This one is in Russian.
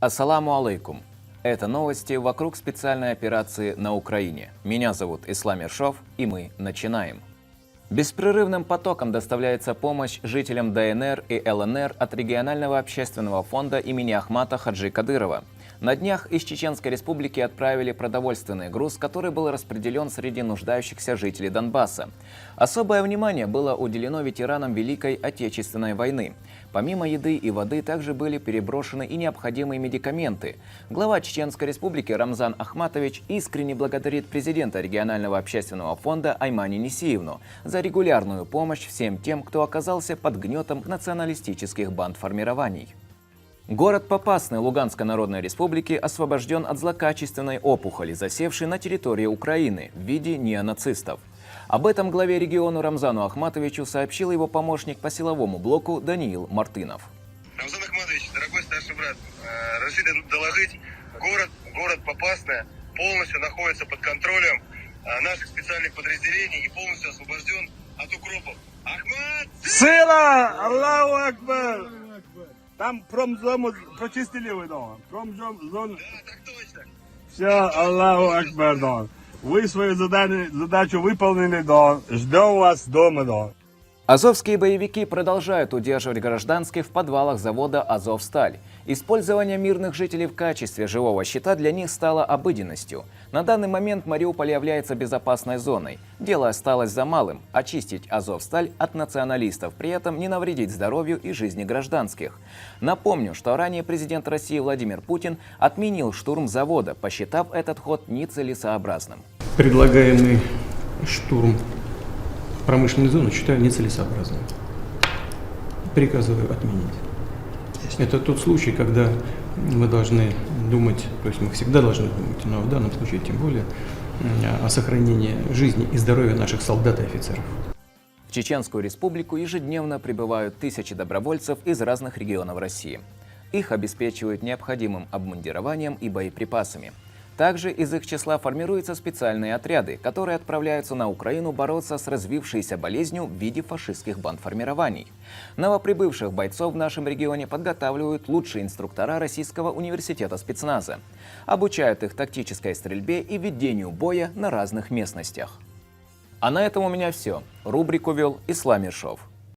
Ассаламу алейкум. Это новости вокруг специальной операции на Украине. Меня зовут Ислам Ершов, и мы начинаем. Беспрерывным потоком доставляется помощь жителям ДНР и ЛНР от регионального общественного фонда имени Ахмата Хаджи Кадырова. На днях из Чеченской Республики отправили продовольственный груз, который был распределен среди нуждающихся жителей Донбасса. Особое внимание было уделено ветеранам Великой Отечественной войны. Помимо еды и воды также были переброшены и необходимые медикаменты. Глава Чеченской Республики Рамзан Ахматович искренне благодарит президента регионального общественного фонда Аймани Несиевну за регулярную помощь всем тем, кто оказался под гнетом националистических бандформирований. Город Попасный Луганской Народной Республики освобожден от злокачественной опухоли, засевшей на территории Украины в виде неонацистов. Об этом главе региона Рамзану Ахматовичу сообщил его помощник по силовому блоку Даниил Мартынов. Рамзан Ахматович, дорогой старший брат, разрешите доложить, город Попасная полностью находится под контролем наших специальных подразделений и полностью освобожден от укропов. Ахмат! Сила! Аллаху Акбар! Там промзону прочистили вы, да? Промзону. Да, так точно. Все, Аллаху Акбар, да. Вы свою задачу выполнили, да. Ждем вас дома, да. Азовские боевики продолжают удерживать гражданских в подвалах завода «Азовсталь». Использование мирных жителей в качестве живого щита для них стало обыденностью. На данный момент Мариуполь является безопасной зоной. Дело осталось за малым – очистить «Азовсталь» от националистов, при этом не навредить здоровью и жизни гражданских. Напомню, что ранее президент России Владимир Путин отменил штурм завода, посчитав этот ход нецелесообразным. Предлагаемый штурм промышленной зоны считаю нецелесообразным. Приказываю отменить. Это тот случай, когда мы должны думать, то есть мы всегда должны думать, но в данном случае тем более, о сохранении жизни и здоровья наших солдат и офицеров. В Чеченскую Республику ежедневно прибывают тысячи добровольцев из разных регионов России. Их обеспечивают необходимым обмундированием и боеприпасами. Также из их числа формируются специальные отряды, которые отправляются на Украину бороться с развившейся болезнью в виде фашистских бандформирований. Новоприбывших бойцов в нашем регионе подготавливают лучшие инструктора Российского университета спецназа. Обучают их тактической стрельбе и ведению боя на разных местностях. А на этом у меня все. Рубрику вел Ислам Ершов.